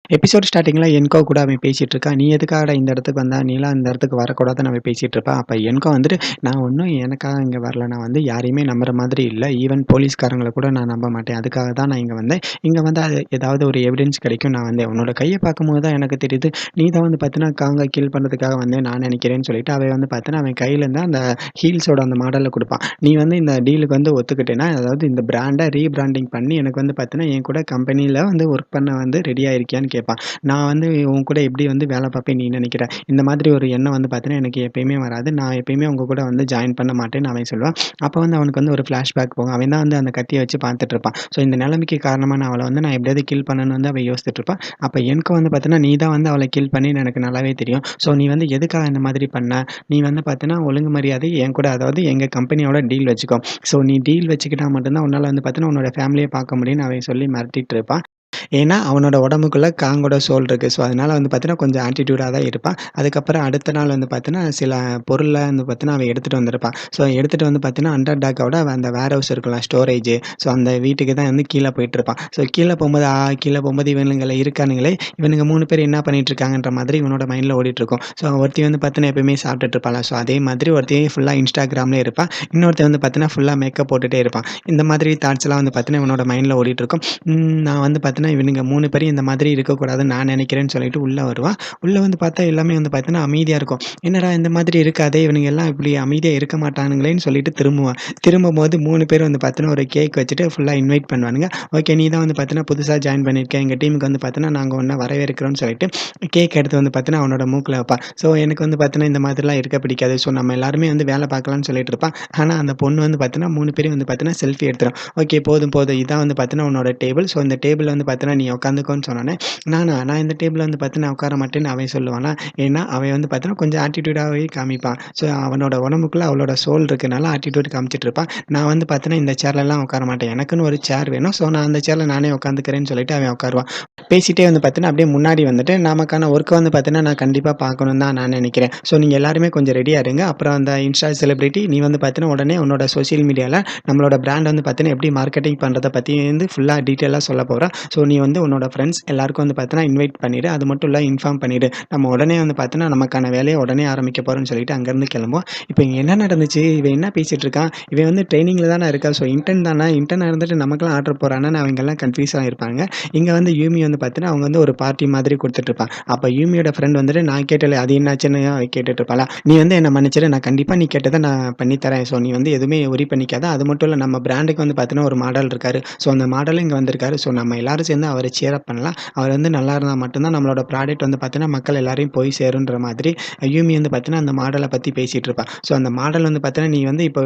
Episode ஸ்டார்ட்டிங்ல என்கோ கூட அவன் பேசிட்டு இருக்கான். "நீ எதுக்காகடா இந்த இடத்துக்கு வந்தா? நீலாம் இந்த இடத்துக்கு வரக்கூடாதுன்னு" அவன் பேசிட்டு இருப்பான். அப்ப என்கோ வந்துட்டு, "நான் ஒண்ணும் எனக்காக இங்க வரல. நான் வந்து யாரையுமே நம்புற மாதிரி இல்ல. ஈவன் போலீஸ்காரங்கள கூட நான் நம்ப மாட்டேன். அதுக்காக தான் நான் இங்க வந்தேன். இங்க வந்தா அது ஏதாவது ஒரு எவிடன்ஸ் கிடைக்கும் நான் வந்தேன். உன்னோட கைய பார்க்கும்போது தான் எனக்கு தெரியுது. நீ தான் வந்து பார்த்தீன்னா, காங்க கில் பண்றதுக்காக வந்தேன் நான் நினைக்கிறேன்னு" சொல்லிட்டு அவன் வந்து பார்த்தீன்னா, அவன் கையில இருந்து அந்த ஹீல்ஸோட அந்த மாடல குடுப்பான். "நீ வந்து இந்த டீலுக்கு வந்து ஒத்துக்கிட்டேன்னா, அதாவது இந்த பிராண்ட ரீபிராண்டிங் பண்ணி எனக்கு வந்து பார்த்தீன்னா, என் கூட கம்பெனில வந்து ஒர்க் பண்ண வந்து ரெடியா இருக்கியான்னு" கேட்பான். நான் வந்து உன் கூட எப்படி வந்து வேலை பார்ப்பேன் நீ நினைக்கிற? இந்த மாதிரி ஒரு எண்ணம் வந்து பார்த்தீங்கன்னா, எனக்கு எப்பயுமே வராது. நான் எப்பயுமே உங்க கூட வந்து ஜாயின் பண்ண மாட்டேன்னு அவன் சொல்லுவான். அப்ப வந்து அவனுக்கு வந்து ஒரு ஃப்ளாஷ்பேக் போகும். அவன் தான் வந்து அந்த கத்திய வச்சு பார்த்துட்டு இருப்பான். ஸோ இந்த நிலைமைக்கு காரணமான அவள வந்து நான் எப்படியாவது கில் பண்ணணும்னு வந்து அவன் யோசிச்சுட்டு இருப்பான். அப்ப எனக்கு வந்து பார்த்தீன்னா, நீ தான் வந்து அவள கில் பண்ணேன்னு எனக்கு நல்லாவே தெரியும். ஸோ நீ வந்து எதுக்காக இந்த மாதிரி பண்ண? நீ வந்து பார்த்தீன்னா, ஒழுங்கு மரியாதை என் கூட அதாவது எங்க கம்பெனியோட டீல் வச்சுக்கோ. ஸோ நீ டீல் வச்சுக்கிட்டா மட்டும் தான் உன்னால வந்து பார்த்தீன்னா, உன்னோட ஃபேமிலிய பார்க்க முடியும்னு அவன் சொல்லி மிரட்டிட்டு இருப்பான். ஏன்னா, அவனோட உடம்புக்குள்ள காங்கோட சோல் இருக்கு. ஸோ, அதனால வந்து பார்த்தீங்கன்னா, கொஞ்சம் ஆட்டிட்யூடா தான் இருப்பான். அதுக்கப்புறம் அடுத்த நாள் வந்து பார்த்தீங்கன்னா, சில பொருள்லாம் வந்து பார்த்தீங்கன்னா, அவன் எடுத்துட்டு வந்திருப்பான். ஸோ, எடுத்துட்டு வந்து பார்த்தீங்கன்னா, அண்டர் டாக்கோட அந்த வேர் ஹவுஸ் இருக்குல்ல ஸ்டோரேஜ். ஸோ, அந்த வீட்டுக்கு தான் வந்து கீழ போயிட்டுருப்பான். ஸோ, கீழ போம்போது கீழ போம்போது இவனுங்கள இருக்கானுங்களே, இவனுங்க 3 பேர் என்ன பண்ணிட்டு இருக்காங்கன்ற மாதிரி இவனோட மைண்ட்ல ஓடிட்டுருக்கும். ஸோ, ஒருத்தி வந்து பார்த்தீங்கன்னா, எப்பயுமே சாப்பிட்டுட்டு இருப்பாளா, ஸோ, அதே மாதிரி ஒருத்தி ஃபுல்லா Instagramலயே இருப்பா. இன்னொருத்தன் வந்து பார்த்தீங்கன்னா, ஃபுல்லா மேக்கப் போட்டுட்டே இருப்பான். இந்த மாதிரி தாட்ஸ்லாம் வந்து பார்த்தீங்கன்னா, இவனோட மைண்ட்ல ஓடிட்டுருக்கும். நான் வந்து பார்த்தீங்கன்னா, இவனுங்க 3 பேரும் இந்த மாதிரி இருக்கக்கூடாதுன்னு நான் நினைக்கிறேன்னு சொல்லிட்டு உள்ள வருவான். உள்ள வந்து பார்த்தா எல்லாமே வந்து பார்த்தீங்கன்னா, அமைதியா இருக்கும். என்னடா இந்த மாதிரி இருக்காதே! இவனுங்க எல்லாம் இப்படி அமைதியா இருக்க மாட்டானுங்களேன்னு சொல்லிட்டு திரும்புவான். திரும்பும்போது 3 பேர் வந்து பார்த்தீங்கன்னா, ஒரு கேக் வச்சுட்டு ஃபுல்லா இன்வைட் பண்ணுவானுங்க. ஓகே நீ தான் வந்து பார்த்தீங்கன்னா, புதுசா ஜாயின் பண்ணியிருக்க. எங்க டீமுக்கு வந்து பார்த்தீங்கன்னா, நாங்க உன்ன வரவேற்கிறோம்னு சொல்லிட்டு கேக் எடுத்து வந்து பார்த்தீங்கன்னா, அவனோட மூக்குல வைப்பான். ஸோ எனக்கு வந்து பார்த்தீங்கன்னா, இந்த மாதிரிலாம் இருக்க பிடிக்காது. ஸோ நம்ம எல்லாருமே வந்து வேலை பார்க்கலாம்னு சொல்லிட்டு இருப்பான். ஆனா அந்த பொண்ணு வந்து பார்த்தீங்கன்னா, 3 பேரையும் வந்து பார்த்தீங்கன்னா, செல்ஃபி எடுத்துரும். ஓகே போதும், போதும். இதான் வந்து பார்த்தீங்கன்னா, உன்னோட டேபிள். ஸோ இந்த டேபிள்ல வந்து பார்த்தீங்கன்னா, நீ உட்காந்துக்கோன்னு சொன்னோனே, நான் இந்த டேபிள்ல வந்து பார்த்தீங்கன்னா உட்கார மாட்டேன்னு அவன் சொல்லுவானா, ஏன்னா அவன் வந்து பார்த்தீங்கன்னா, கொஞ்சம் ஆட்டிட்யூடாவே காமிப்பான். ஸோ அவனோட உடம்புக்குள்ள அவளோட சோல் இருக்கனால ஆட்டிட்யூட் காமிச்சிட்டு இருப்பான். நான் வந்து பார்த்தீங்கன்னா, இந்த சேர்லலாம் உட்கார மாட்டேன். எனக்குன்னு ஒரு சேர் வேணும். ஸோ நான் அந்த சேர்ல நானே உட்காந்துக்கிறேன்னு சொல்லிட்டு அவன் உட்காருவான். பேசிட்டே வந்து பார்த்தீங்கன்னா, அப்படியே முன்னாடி வந்துட்டு நமக்கான ஒர்க்க வந்து பார்த்தீங்கன்னா, நான் கண்டிப்பா பார்க்கணும்னு தான் நான் நினைக்கிறேன். ஸோ நீங்க எல்லாருமே கொஞ்சம் ரெடியா இருங்க. அப்புறம் அந்த இன்ஸ்டா செலிபிரிட்டி நீ வந்து பார்த்தீங்கன்னா, உடனே உன்னோட சோசியல் மீடியால நம்மளோட பிராண்ட் வந்து பார்த்தீங்கன்னா, எப்படி மார்க்கெட்டிங் பண்றத பத்தி வந்து ஃபுல்லா டீட்டெயிலா சொல்லப் போறா. ஸோ நீ வந்து உன்னோட ஃப்ரெண்ட்ஸ் எல்லாருக்கும் வந்து பார்த்தீங்கன்னா, இன்வைட் பண்ணிடு. அது மட்டும் இல்ல இன்ஃபார்ம் பண்ணிடு. நம்ம உடனே வந்து பார்த்தீங்கன்னா, நமக்கான வேலைய உடனே ஆரம்பிக்க போறோம்ன்னு சொல்லிட்டு அங்கருந்து கிளம்புவோம். இப்ப இங்க என்ன நடந்துச்சு? இவன் என்ன பேசிட்டு இருக்கான்? இவன் வந்து ட்ரெய்னிங்ல தானே இருக்கா. ஸோ இன்டர்ன் தானே. இன்டர்னா இருந்துட்டு நமக்கெல்லாம் ஆர்டர் போடுறானான்னு அவங்கலாம் கன்ஃப்யூஸ் ஆயிருப்பாங்க. இங்க வந்து யூமி வந்து பார்த்தீங்கன்னா, அவங்க வந்து ஒரு பார்ட்டி மாதிரி குடுத்துட்டு இருப்பா. அப்ப யூமியோட ஃப்ரெண்ட் வந்துட்டு நான் கேட்டல அது என்னாச்சுன்னு அவ கேட்டுட்டு இருப்பாளா? நீ வந்து என்ன மன்னிச்சிடு. நான் கண்டிப்பா நீ கேட்டத நான் பண்ணி தரேன். ஸோ நீ வந்து எதுவுமே வொரி பண்ணிக்காத. அது மட்டும் இல்ல நம்ம பிராண்டுக்கு வந்து பார்த்தீங்கன்னா, ஒரு மாடல் இருக்காரு. ஸோ அந்த மாடலும் இங்க வந்திருக்காரு. ஸோ நம்ம எல்லாரும் சேர்ந்து அவர சியர் அப் பண்ணலாம். அவர் வந்து நல்லா இருந்தா மட்டும் தான் நம்மளோட ப்ராடக்ட் வந்து பார்த்தீங்கன்னா, மக்கள் எல்லாரையும் போய் சேருன்ற மாதிரி யூமி வந்து பார்த்தீங்கன்னா, அந்த மாடல பத்தி பேசிட்டு இருப்பா. ஸோ அந்த மாடல் வந்து பார்த்தீங்கன்னா, நீ வந்து இப்போ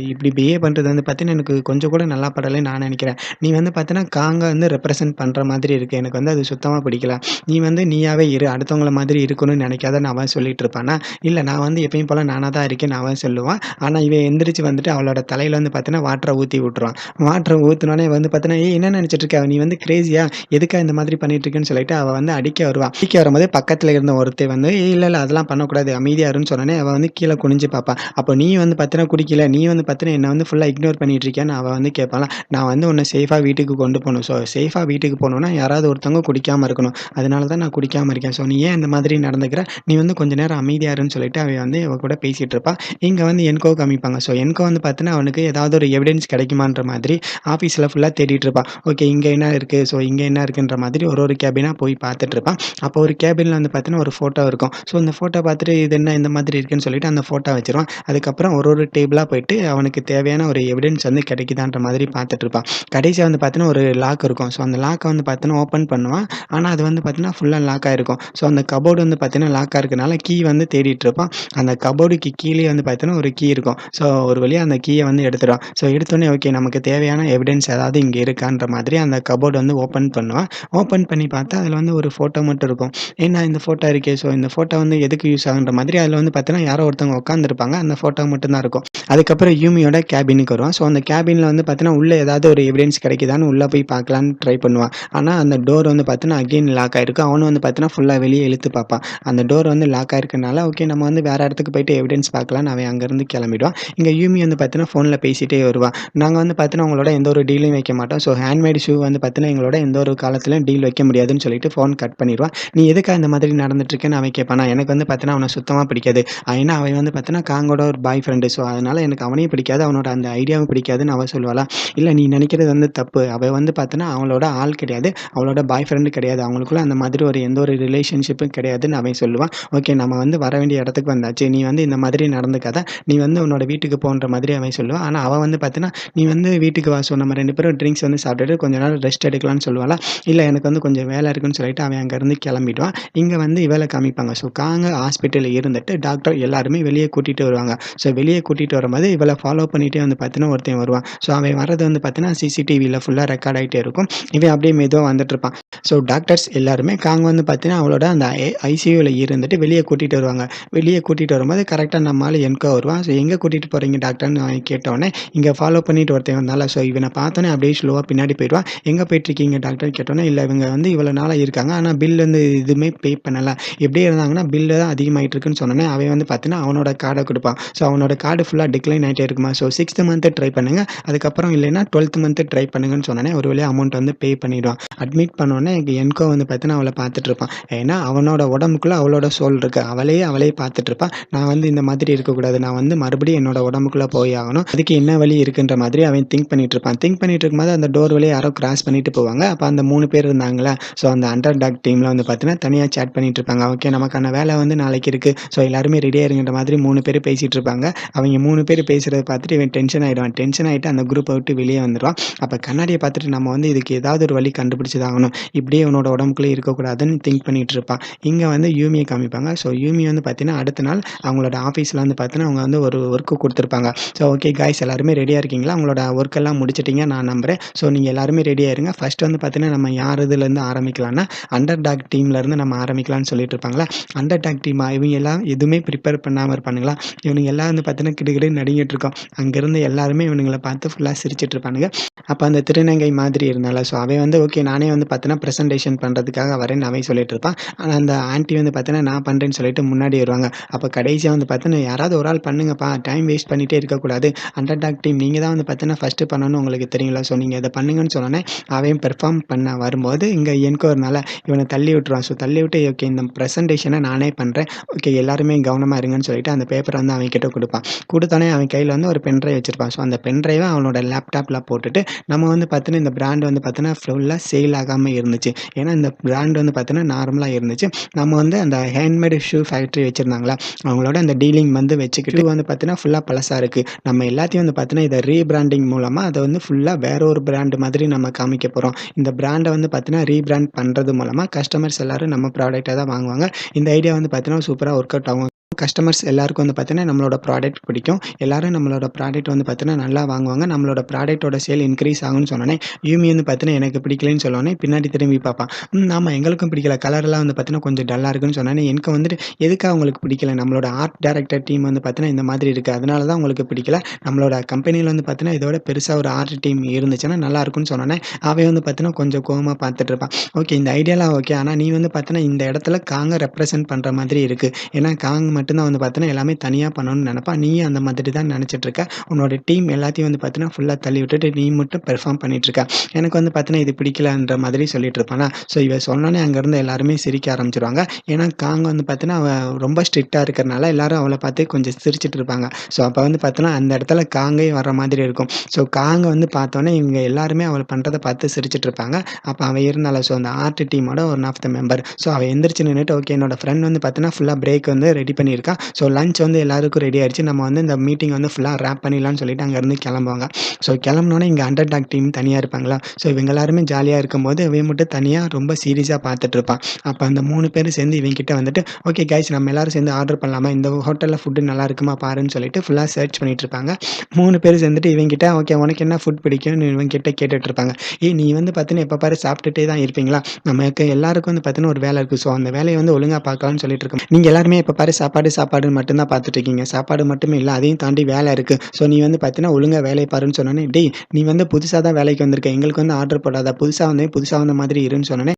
இப்படி பிஹேவ் பண்றது வந்து பார்த்தீங்கன்னா, எனக்கு கொஞ்சம் கூட நல்லா படலன்னு நான் நெனைக்கிறேன். நீ வந்து பார்த்தீங்கன்னா, காங்க வந்து ரெப்ரசென்ட் பண்ற மாதிரி இருக்கு. எனக்கு வந்து அது சுத்தமா பிடிக்கல. நீ வந்து நீயாவே இரு. அடுத்தவங்கள மாதிரி இருக்கணும்னு நெனைக்காதன்னு அவன் சொல்லிட்டு இருப்பானா, இல்ல நான் வந்து எப்பயும் போல நானா தான் இருக்கேன்னு அவன் சொல்லுவான். ஆனா இவன் எந்திரிச்சு வந்துட்டு அவளோட தலையில வந்து பார்த்தீங்கன்னா, வாட்டர ஊத்தி விட்டுருவான். வாட்டர ஊத்துனோனே வந்து பார்த்தீங்கன்னா, "ஏய் என்ன நெனச்சிட்டு இருக்க? நீ வந்து கிரேஸியா? எதுக்கா இந்த மாதிரி பண்ணிட்டு இருக்கன்னு?" சொல்லிட்டு அவ வந்து அடிக்க வருவா. அடிக்க வரும்போது பக்கத்துல இருந்த ஒருத்தன் வந்து, "ஏய் இல்ல, இல்ல அதெல்லாம் பண்ணக்கூடாது. அமைதியா இருன்னு" சொன்னோனே, அவ வந்து கீழ குனிஞ்சு பாப்பா. அப்ப நீ வந்து பார்த்தீங்கன்னா குடிக்கல. நீ வந்து பார்த்தீங்கன்னா என்ன வந்து ஃபுல்லா இக்னோர் பண்ணிட்டு இருக்கியான்னு அவ வந்து கேட்பாளா. நான் வந்து உன்ன சேஃபா வீட்டுக்கு கொண்டு போணும். ஸோ சேஃபா வீட்டுக்கு போணும்னா யாராவது ஒருத்தவங்க குடிக்காம இருக்கணும். அதனால தான் நான் குடிக்காம இருக்கேன். ஸோ நீ ஏன் இந்த மாதிரி நடந்துக்கிற? நீ வந்து கொஞ்ச நேரம் அமைதியா இருன்னு சொல்லிட்டு அவ வந்து இவ கூட பேசிட்டு இருப்பா. இங்க வந்து என்கோ காமிப்பாங்க. ஸோ என்கோ வந்து பார்த்தீங்கன்னா, அவனுக்கு ஏதாவது ஒரு எவிடன்ஸ் கிடைக்குமான்ற மாதிரி ஆஃபீஸ்ல ஃபுல்லா தேடிட்டு இருப்பான். ஓகே இங்க என்ன இருக்கு? ஸோ இங்க என்ன இருக்குன்ற மாதிரி ஒரு ஒரு கேபினா போய் பார்த்துட்டு இருப்பான். அப்போ ஒரு கேபின்ல வந்து பார்த்தீங்கன்னா, ஒரு ஃபோட்டோ இருக்கும். ஸோ இந்த ஃபோட்டோ பார்த்துட்டு இது என்ன இந்த மாதிரி இருக்குன்னு சொல்லிட்டு அந்த ஃபோட்டோ வச்சுருவான். அதுக்கப்புறம் ஒரு ஒரு டேபிளா போயிட்டு அவனுக்கு தேவையான ஒரு எவிடன்ஸ் வந்து கிடைக்குதான்ற மாதிரி பார்த்துட்டு இருப்பான். கடைசியா வந்து பார்த்தீங்கன்னா, ஒரு லாக் இருக்கும். ஸோ அந்த லாக்க வந்து பார்த்தீங்கன்னா, ஓப்பன் பண்ணுவான். ஆனா அது வந்து பார்த்தீங்கன்னா, ஃபுல்லா லாக் ஆயிருக்கும். ஸோ அந்த கப்போர்டு வந்து பார்த்தீங்கன்னா, லாக்கா இருக்கனால கீ வந்து தேடிட்டு இருப்பான். அந்த கப்போர்டுக்கு கீழயே வந்து பார்த்தீங்கன்னா, ஒரு கீ இருக்கும். ஸோ ஒரு வழியா அந்த கீய வந்து எடுத்துருவான். ஸோ எடுத்தோனே ஓகே நமக்கு தேவையான எவிடன்ஸ் ஏதாவது இங்க இருக்கான்ற மாதிரி அந்த கப்போர்ட் வந்து ஓப்பன் பண்ணுவான். ஓப்பன் பண்ணி பார்த்தா அதில வந்து ஒரு ஃபோட்டோ மட்டும் இருக்கும். என்ன இந்த ஃபோட்டோ இருக்கே! ஸோ இந்த ஃபோட்டோ வந்து எதுக்கு யூஸ் ஆகுன்ற மாதிரி அதில வந்து பார்த்தீங்கன்னா, யாரோ ஒருத்தவங்க உட்கார்ந்திருப்பாங்க. அந்த ஃபோட்டோ மட்டும் தான் இருக்கும். அதுக்கப்புறம் யூமியோட கேபினுக்கு வருவான். ஸோ அந்த கேபின்ல வந்து பார்த்தீங்கன்னா, உள்ள ஏதாவது ஒரு எவிடன்ஸ் கிடைக்குதான்னு உள்ள போய் பார்க்கலான்னு ட்ரை பண்ணுவான். ஆனா அந்த டோர் டோர் வந்து பார்த்தீங்கன்னா, அகைன் லாக் ஆயிருக்கு. அவனும் வந்து பார்த்தீங்கன்னா, ஃபுல்லா வெளிய இழுத்து பார்ப்பான். அந்த டோர் வந்து லாக் ஆயிருக்கனால, ஓகே நம்ம வந்து வேற இடத்துக்கு போயிட்டு எவிடன்ஸ் பார்க்கலான்னு அவன் அங்கருந்து கிளம்பிடுவான். இங்க யூமி வந்து பார்த்தீங்கன்னா, ஃபோன்ல பேசிட்டே வருவா. நாங்க வந்து பார்த்தீங்கன்னா, உங்களோட எந்த ஒரு டீலும் வைக்க மாட்டோம். ஸோ ஹேண்ட்மேட் ஷூ வந்து பார்த்தீங்கன்னா, எங்களோட எந்த ஒரு காலத்திலும் டீல் வைக்க முடியாதுன்னு சொல்லிட்டு ஃபோன் கட் பண்ணிருவான். நீ எதுக்கா இந்த மாதிரி நடந்துட்டுருக்கன்னு அவன் கேட்பானா, எனக்கு வந்து பார்த்தீங்கன்னா, அவன சுத்தமா பிடிக்காது. ஏன்னா அவன் வந்து பார்த்தீங்கன்னா, காங்கோட ஒரு பாய் ஃப்ரெண்டு. ஸோ அதனால எனக்கு அவனையும் பிடிக்காது. அவனோட அந்த ஐடியாவும் பிடிக்காதுன்னு அவ சொல்லுவாளா, இல்ல நீ நினைக்கிறது வந்து தப்பு. அவ வந்து பார்த்தீன்னா, அவளோட ஆள் கிடையாது. அவளோட பாய் ஃப்ரெண்ட் கிடையாது. அவங்களுக்குள்ள அந்த மாதிரி ஒரு எந்த ஒரு ரிலேஷன்ஷிப்பும் கிடையாதுன்னு அவன் சொல்லுவான். ஓகே நம்ம வந்து வர வேண்டிய இடத்துக்கு வந்தாச்சு. நீ வந்து இந்த மாதிரி நடந்துக்காத. நீ வந்து உன்னோட வீட்டுக்கு போன்ற மாதிரி அவன் சொல்லுவான். ஆனா அவ வந்து பார்த்தீன்னா, நீ வந்து வீட்டுக்கு வா. ஸோ நம்ம 2 பேரும் ட்ரிங்க்ஸ் வந்து சாப்பிட்டுட்டு கொஞ்ச நேரம் ரெஸ்ட் எடுக்கலாம்னு சொல்லுவாளா, இல்ல எனக்கு வந்து கொஞ்சம் வேலை இருக்குன்னு சொல்லிட்டு அவன் அங்கருந்து கிளம்பிடுவான். இங்க வந்து இவள காமிப்பாங்க. ஸோ காங்க ஹாஸ்பிட்டல்ல இருந்துட்டு டாக்டர் எல்லாருமே வெளிய கூட்டிட்டு வருவாங்க. ஸோ வெளிய கூட்டிட்டு வரும்போது இவள ஃபாலோ பண்ணிட்டே வந்து பார்த்தீன்னா, ஒருத்தன் வருவான். ஸோ அவன் வர்றது வந்து பார்த்தீன்னா, சிசிடிவில ஃபுல்லா ரெக்கார்ட் ஆயிட்டே இருக்கும். இவன் அப்படியே மெதுவா வந்துட்டுருப்பான். ஸோ டாக்டர்ஸ் எல்லாருமே காங் வந்து பார்த்தீங்கன்னா, அவளோட அந்த ஐசியூல இருந்துட்டு வெளிய கூட்டிட்டு வருவாங்க. வெளிய கூட்டிட்டு வரும்போது கரெக்ட்டா நம்ம ஆளு என்கோ வருவான். ஸோ எங்க கூட்டிட்டு போறீங்க டாக்டர்ன்னு அவன் கேட்டவுடனே, இங்க ஃபாலோ பண்ணிட்டு ஒருத்தன் வந்தான்ல, ஸோ இவன பார்த்தோனே அப்படியே ஸ்லோவா பின்னாடி போயிடுவான். எங்க போயிட்டுருக்கீங்க டாக்டர்ன்னு கேட்டோனே, இல்ல இவங்க வந்து இவ்வளோ நாளா இருக்காங்க. ஆனா பில் வந்து எதுவுமே பே பண்ணல. எப்படியே இருந்தாங்கன்னா, பில்லு தான் அதிகமாயிட்டு இருக்குன்னு சொன்னோனே, அவன் வந்து பார்த்தீங்கன்னா, அவனோட கார்ட குடுப்பான். ஸோ அவனோட கார்டு ஃபுல்லா டிக்ளைன் ஆயிட்டே இருக்குமா, ஸோ 6த் மந்த் ட்ரை பண்ணுங்க. அதுக்கப்புறம் இல்லைன்னா 12த் மந்த் ட்ரை பண்ணுங்கன்னு சொன்னோனே, ஒரு வழியா அமௌண்ட் வந்து பே பண்ணிடுவான். அட்மிட் பண்ணோனே என்கோ வந்து பார்த்தீங்கன்னா, அவள பார்த்துட்டு இருப்பான். ஏன்னா, அவனோட உடம்புக்குள்ள அவளோட சோல் இருக்கு. அவளே பார்த்துட்டு இருப்பான். நான் வந்து இந்த மாதிரி இருக்கக்கூடாது. நான் வந்து மறுபடியும் என்னோட உடம்புக்குள்ள போய் ஆகணும். அதுக்கு என்ன வழி இருக்குன்ற மாதிரி அவன் திங்க் பண்ணிட்டு இருப்பான். திங்க் பண்ணிட்டு இருக்கும்போது அந்த டோர் வழியா யாரோ கிராஸ் பண்ணிட்டு போவாங்க. அப்ப அந்த 3 பேர் இருந்தாங்கல்ல, ஸோ அந்த அண்டர் டாக் டீம்ல வந்து பார்த்தீங்கன்னா, தனியா சேட் பண்ணிட்டு இருப்பாங்க. ஓகே நமக்கான வேலை வந்து நாளைக்கு இருக்கு. ஸோ எல்லாருமே ரெடியா இருங்கன்ற மாதிரி 3 பேர் பேசிட்டு இருப்பாங்க. அவங்க 3 பேர் பேசுறத பார்த்துட்டு இவன் டென்ஷன் ஆயிடுவான். டென்ஷன் ஆயிட்டு அந்த குரூப்ப விட்டு வெளிய வந்துருவான். அப்ப கண்ணாடிய பார்த்துட்டு நம்ம வந்து இதுக்கு ஏதாவது ஒரு வழி கண்டுபிடிச்சு தான் ஆகணும். இப்படியே இவனோட உடம்புக்குள்ளே இருக்கக்கூடாதுன்னு திங்க் பண்ணிட்டு இருப்பான். இங்க வந்து யூமிய காமிப்பாங்க. ஸோ யூமி வந்து பார்த்தீங்கன்னா, அடுத்த நாள் அவங்களோட ஆஃபீஸ்ல வந்து பார்த்தீங்கன்னா, அவங்க வந்து ஒரு ஒர்க் குடுத்துருப்பாங்க. ஸோ ஓகே காய்ஸ் எல்லாருமே ரெடியா இருக்கீங்களா? உங்களோட ஒர்க் எல்லாம் முடிச்சுட்டீங்க நான் நம்புறேன். ஸோ நீங்க எல்லாருமே ரெடியா இருங்க. ஃபர்ஸ்ட் வந்து பார்த்தீங்கன்னா, நம்ம யார் இதுலேருந்து ஆரம்பிக்கலாம்னா, அண்டர் டாக் டீம்லேருந்து நம்ம ஆரம்பிக்கலாம்னு சொல்லிட்டு இருப்பாங்களா. அண்டர் டாக் டீமா இவங்க எல்லாம் எதுவுமே ப்ரிப்பேர் பண்ணாம இருப்பானுங்களா. இவனுங்க எல்லாம் வந்து பார்த்தீங்கன்னா, கிடுகிடுன்னு நடுங்கிட்டு இருக்கோம். அங்கேருந்து எல்லாருமே இவனுங்கள பார்த்து ஃபுல்லா சிரிச்சுட்டு இருப்பானுங்க. அப்ப அந்த திருநங்கை மாதிரி இருந்தால, ஸோ அவன் வந்து ஓகே நானே வந்து பார்த்தீங்கன்னா, பிரசன்டேஷன் பண்றதுக்காக வரேன்னு அவன் சொல்லிட்டு இருப்பான். ஆனா அந்த ஆன்டி வந்து பார்த்தீங்கன்னா, நான் பண்றேன்னு சொல்லிட்டு முன்னாடி வருவாங்க. அப்ப கடைசியா வந்து பார்த்தீங்கன்னா, யாராவது ஒரு ஆள் பண்ணுங்கப்பா. டைம் வேஸ்ட் பண்ணிட்டே இருக்கக்கூடாது. அண்டர் டாக் டீம் நீங்க தான் வந்து பார்த்தீங்கன்னா, ஃபர்ஸ்ட்டு பண்ணணும்னு உங்களுக்கு தெரியும்ல. ஸோ நீங்க இத பண்ணுங்கன்னு சொன்னோனே, அவன் பெர்ஃபார்ம் பண்ண வரும்போது, இங்க என்கோர்னால இவன தள்ளி விட்டுருவான். ஸோ தள்ளி விட்டு ஓகே இந்த பிரசன்டேஷன நானே பண்றேன். ஓகே எல்லாருமே கவனமா இருங்கன்னு சொல்லிட்டு அந்த பேப்பர வந்து அவன் கிட்ட குடுப்பான். குடுத்தோனே அவன் கையில வந்து ஒரு பென் டிரைவ் வச்சிருப்பான். ஸோ அந்த பென் டிரைவ அவனோட லேப்டாப்ல போட்டுட்டு, நம்ம வந்து பார்த்தீங்கன்னா, இந்த பிராண்ட் வந்து பார்த்தீங்கன்னா, ஃபுல்லா சேல் ஆகாம இருந்துச்சு. ஏன்னா இந்த பிராண்ட் வந்து பார்த்தீங்கன்னா, நார்மலா இருந்துச்சு. நம்ம வந்து அந்த ஹேண்ட்மேட் ஷூ ஃபேக்டரி வச்சிருந்தாங்கல்ல, அவங்களோட அந்த டீலிங் வந்து வச்சுக்கிட்டு ஷூ வந்து பார்த்தீங்கன்னா, ஃபுல்லா பழசா இருக்கு. நம்ம எல்லாத்தையும் வந்து பார்த்தீங்கன்னா, இத ரீபிராண்டிங் மூலமா அத வந்து ஃபுல்லா வேற ஒரு பிராண்ட் மாதிரி நம்ம காமிக்க போறோம். இந்த பிராண்ட வந்து பார்த்தீங்கன்னா, ரீபிராண்ட் பண்றது மூலமா கஸ்டமர்ஸ் எல்லாரும் நம்ம ப்ராடக்ட்ட தான் வாங்குவாங்க. இந்த ஐடியா வந்து பார்த்தீங்கன்னா, சூப்பரா ஒர்க் அவுட் ஆகும். கஸ்டமர்ஸ் எல்லாருக்கும் வந்து பார்த்தீங்கன்னா, நம்மளோட ப்ராடக்ட் பிடிக்கும். எல்லாரும் நம்மளோட ப்ராடக்ட் வந்து பார்த்தீங்கன்னா, நல்லா வாங்குவாங்க. நம்மளோட ப்ராடக்ட்டோட சேல் இன்கிரீஸ் ஆகும்னு சொன்னோனே, யூமி வந்து பார்த்தீங்கன்னா, எனக்கு பிடிக்கலன்னு சொன்னோனே, பின்னாடி திரும்பி பார்ப்பான். ஆமா எங்களுக்கும் பிடிக்கல. கலர்லாம் வந்து பார்த்தீங்கன்னா, கொஞ்சம் டல்லா இருக்குன்னு சொன்னோனே, எனக்கு வந்துட்டு எதுக்கா உங்களுக்கு பிடிக்கல? நம்மளோட ஆர்ட் டைரக்டர் டீம் வந்து பார்த்தீங்கன்னா, இந்த மாதிரி இருக்கு. அதனால தான் உங்களுக்கு பிடிக்கல. நம்மளோட கம்பெனில வந்து பார்த்தீங்கன்னா, இதோட பெருசா ஒரு ஆர்ட் டீம் இருந்துச்சுன்னா நல்லா இருக்கும்னு சொன்னோனே, அவன் வந்து பார்த்தீங்கன்னா, கொஞ்சம் கோவமா பார்த்துட்டு இருப்பான். ஓகே இந்த ஐடியாலாம் ஓகே. ஆனா நீ வந்து பார்த்தீங்கன்னா, இந்த இடத்துல காங்க ரெப்ரசன்ட் பண்ற மாதிரி இருக்கு. ஏன்னா காங் மட்டும் தான் வந்து பார்த்தீங்கன்னா, எல்லாமே தனியா பண்ணணும்னு நெனப்பான். நீயும் அந்த மாதிரி தான் நெனச்சிட்டு இருக்க. உன்னோட டீம் எல்லாத்தையும் வந்து பார்த்தீங்கன்னா, ஃபுல்லா தள்ளி விட்டுட்டு நீ மட்டும் பெர்ஃபார்ம் பண்ணிட்டு இருக்க. எனக்கு வந்து பார்த்தீங்கன்னா, இது பிடிக்கலன்ற மாதிரி சொல்லிட்டு இருப்பானா. ஸோ இவ சொன்னோனே அங்கருந்து எல்லாருமே சிரிக்க ஆரம்பிச்சுருவாங்க. ஏன்னா காங் வந்து பார்த்தீங்கன்னா, அவ ரொம்ப ஸ்ட்ரிக்ட்டா இருக்கிறனால எல்லாரும் அவள பார்த்து கொஞ்சம் சிரிச்சுட்டு இருப்பாங்க. ஸோ அப்ப வந்து பார்த்தீங்கன்னா, அந்த இடத்துல காங்கே வர்ற மாதிரி இருக்கும். ஸோ காங்க வந்து பார்த்தோனே இவங்க எல்லாருமே அவள பண்றத பார்த்து சிரிச்சுட்டு இருப்பாங்க. அப்ப அவ இருந்தாள ஸோ அந்த ஆர்ட் டீமோட one of the member. So அவ எந்திரிச்சு நின்னுட்டு ஓகே என்னோட ஃப்ரெண்ட் வந்து பார்த்தீங்கன்னா, ஃபுல்லா பிரேக் வந்து ரெடி பண்ணியிருக்கான். ஸோ லஞ்ச் வந்து எல்லாருக்கும் ரெடி ஆயிடுச்சு. நம்ம வந்து இந்த மீட்டிங் வந்து ஃபுல்லா ராப் பண்ணிடலாம்னு சொல்லிட்டு அங்கருந்து கிளம்புவாங்க. ஸோ கிளம்புனோனே இங்க அண்டர் டாக் டீம் தனியா இருப்பாங்களா. ஸோ இவங்க எல்லாருமே ஜாலியா இருக்கும்போது, இவன் மட்டும் தனியா ரொம்ப சீரியஸா பார்த்துட்டு இருப்பான். அப்ப அந்த 3 பேரும் சேர்ந்து இவன் கிட்ட வந்துட்டு, "ஓகே காய்ஸ் நம்ம எல்லாரும் சேர்ந்து ஆர்டர் பண்ணலாமா? இந்த ஹோட்டல்ல ஃபுட் நல்லா இருக்குமா பாருன்னு" சொல்லிட்டு ஃபுல்லா சர்ச் பண்ணிட்டு இருப்பாங்க. 3 பேரும் சேர்ந்துட்டு இவன் கிட்ட, "ஓகே உனக்கு என்ன ஃபுட் பிடிக்கும்னு" இவன் கிட்ட கேட்டுட்டு இருப்பாங்க. "ஏய் நீ வந்து பார்த்தீங்கன்னா, எப்ப பாரு சாப்பிட்டுட்டே தான் இருப்பீங்களா? நமக்கு எல்லாருக்கும் வந்து பார்த்தீங்கன்னா, ஒரு வேலை இருக்கு. ஸோ அந்த வேலைய வந்து ஒழுங்கா பார்க்கலாம்னு சொல்லிட்டு இருக்கோம். நீங்க எல்லாருமே எப்ப பாரு சாப்பாடு, சாப்பாடுன்னு மட்டும் தான் பார்த்துட்டு இருக்கீங்க. சாப்பாடு மட்டுமே இல்ல, அதையும் தாண்டி வேலை இருக்கு. ஸோ நீ வந்து பார்த்தீங்கன்னா, ஒழுங்கா வேலைய பாருன்னு" சொன்னோனே, "டேய் நீ வந்து புதுசா தான் வேலைக்கு வந்திருக்க. எங்களுக்கு வந்து ஆர்டர் போடாத. புதுசா வந்தேன், புதுசா வந்த மாதிரி இருன்னு" சொன்னோனே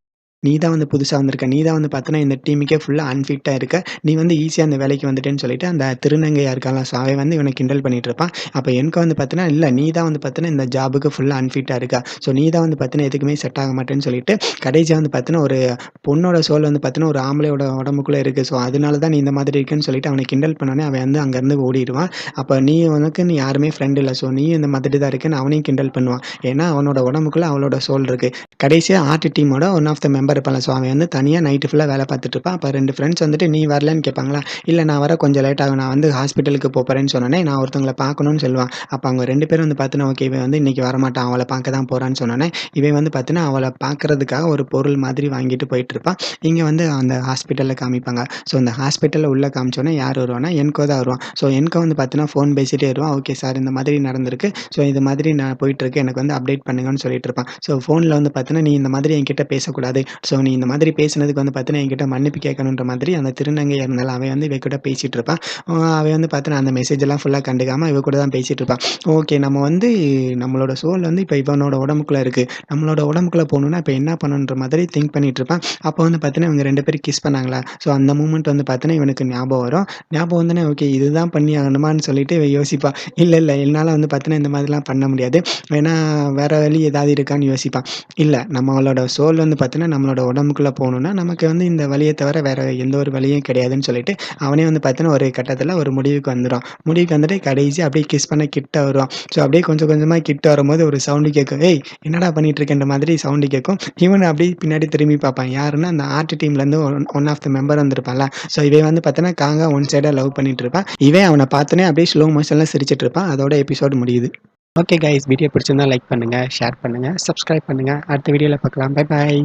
நீ தான் வந்து புதுசா வந்திருக்க. நீ தான் வந்து பார்த்தீன்னா, இந்த டீமுக்கே ஃபுல்லா அன்ஃபிட்டா இருக்க. நீ வந்து ஈஸியா அந்த வேலைக்கு வந்துட்டேன்னு சொல்லிட்டு, அந்த திருநங்கையா இருக்கான்ல, ஸோ அவன் வந்து இவன கிண்டல் பண்ணிட்டு இருப்பான். அப்ப என்கோ வந்து பார்த்தீன்னா, இல்ல நீ தான் வந்து பார்த்தீன்னா, இந்த ஜாபுக்கு ஃபுல்லா அன்ஃபிட்டா இருக்க. ஸோ நீ தான் வந்து பார்த்தீன்னா, எதுக்குமே செட் ஆக மாட்டேன்னு சொல்லிட்டு, கடைசியா வந்து பார்த்தீன்னா, ஒரு பொண்ணோட சோல் வந்து பார்த்தீன்னா, ஒரு ஆம்பளையோட உடம்புக்குள்ள இருக்கு. ஸோ அதனால தான் நீ இந்த மாதிரி இருக்கன்னு சொல்லிட்டு அவன கிண்டல் பண்ணோனே, அவன் வந்து அங்கருந்து ஓடிருவான். அப்ப உனக்குன்னு யாருமே ஃப்ரெண்ட் இல்ல. ஸோ நீயும் இந்த மாதிரி தான் இருக்கன்னு அவனையும் கிண்டல் பண்ணுவான். ஏன்னா, அவனோட உடம்புக்குள்ள அவளோட சோல் இருக்கு. கடைசியா ஆர்ட் டீமோட ஒன் ஆஃப் த மெம்பர் இருப்பான்ல. ஸோ அவன் வந்து தனியா நைட்டு ஃபுல்லா வேல பார்த்துட்டு இருப்பான். அப்ப 2 ஃப்ரெண்ட்ஸ் வந்துட்டு, "நீ வரலன்னு?" கேட்பாங்களா. "இல்ல நான் வர கொஞ்சம் லேட் ஆகும். நான் வந்து ஹாஸ்பிட்டலுக்கு போப்போறேன்னு" சொன்னோனே, நான் ஒருத்தவங்கள பார்க்கணும்னு சொல்லுவான். அப்ப அவங்க 2 பேரும் வந்து பார்த்தீன்னா, ஓகே இவன் வந்து இன்னைக்கு வரமாட்டான். அவள பார்க்க தான் போறான்னு சொன்னோனே, இவன் வந்து பார்த்தீன்னா, அவள பார்க்கறதுக்காக ஒரு பொருள் மாதிரி வாங்கிட்டு போயிட்டுருப்பான். இங்க வந்து அந்த ஹாஸ்பிட்டல்ல காமிப்பாங்க. ஸோ அந்த ஹாஸ்பிட்டல்ல உள்ள காமிச்சோனே யார் வருவான்னா, என்கோ தான் வருவான். ஸோ என்கோ வந்து பார்த்தீன்னா, ஃபோன் பேசிட்டே வருவான். "ஓகே சார் இந்த மாதிரி நடந்திருக்கு. ஸோ இது மாதிரி நான் போயிட்டுருக்கு. எனக்கு வந்து அப்டேட் பண்ணுங்கன்னு" சொல்லிட்டு இருப்பான். ஸோ ஃபோன்ல வந்து பார்த்தீன்னா, "நீ இந்த மாதிரி என்கிட்ட பேசக்கூடாது. ஸோ நீ இந்த மாதிரி பேசினதுக்கு வந்து பார்த்தீன்னா, என்கிட்ட மன்னிப்பு கேட்கணுன்ற" மாதிரி அந்த திருநங்கையா இருந்தால அவன் வந்து இவ கூட பேசிட்டு இருப்பான். அவன் வந்து பார்த்தீன்னா, அந்த மெசேஜெல்லாம் ஃபுல்லா கண்டுக்காம இவ கூட தான் பேசிட்டு இருப்பான். ஓகே நம்ம வந்து நம்மளோட சோல் வந்து இப்ப இவனோட உடம்புக்குள்ள இருக்கு. நம்மளோட உடம்புக்குள்ள போணும்னா இப்ப என்ன பண்ணணுன்ற மாதிரி திங்க் பண்ணிட்டு இருப்பான். அப்ப வந்து பார்த்தீங்கன்னா, இவங்க 2 பேரும் கிஸ் பண்ணாங்களா, ஸோ அந்த மூமெண்ட் வந்து பார்த்தீங்கன்னா, இவனுக்கு ஞாபகம் வரும். ஞாபகம் வந்தோனே, ஓகே இதுதான் பண்ணி ஆகணுமான்னு சொல்லிட்டு இவன் யோசிப்பான். இல்ல என்னால வந்து பார்த்தீங்கன்னா, இந்த மாதிரிலாம் பண்ண முடியாது. வேணா வேற வழி ஏதாவது இருக்கான்னு யோசிப்பான். இல்ல நம்மளோட சோல் வந்து பார்த்தீங்கன்னா, நம்மளோட உடம்புக்குள்ள போணும்னா, நமக்கு வந்து இந்த வழிய தவிர வேற எந்த ஒரு வழியும் கிடையாதுன்னு சொல்லிட்டு, அவனே வந்து பார்த்தீங்கன்னா, ஒரு கட்டத்தில ஒரு முடிவுக்கு வந்துருவான். முடிவுக்கு வந்துட்டு கடைசியா அப்படியே கிஸ் பண்ண கிட்ட வருவான். ஸோ அப்படியே கொஞ்சம் கொஞ்சமா கிட்ட வரும்போது ஒரு சவுண்ட் கேட்கும். "ஏய் என்னடா பண்ணிட்டு இருக்கன்ற" மாதிரி சவுண்ட் கேட்கும். இவன் அப்படியே பின்னாடி திரும்பி பார்ப்பான். யாருன்னா, அந்த ஆர்ட் டீம்லேருந்து ஒன் ஆஃப் த மெம்பர் வந்திருப்பான்ல. ஸோ இவன் வந்து பார்த்தீன்னா, காங்கா ஒன் சைடா லவ் பண்ணிட்டு இருப்பான். இவன் அவன பார்த்தோனே அப்படியே ஸ்லோ மோஷன்ல சிரிச்சுட்டு இருப்பான். அதோட எபிசோட் முடியுது. ஓகே கைஸ் வீடியோ பிடிச்சிருந்தா லைக் பண்ணுங்க, ஷேர் பண்ணுங்க, சப்ஸ்கிரைப் பண்ணுங்க. அடுத்த வீடியோல பார்க்கலாம். Bye bye.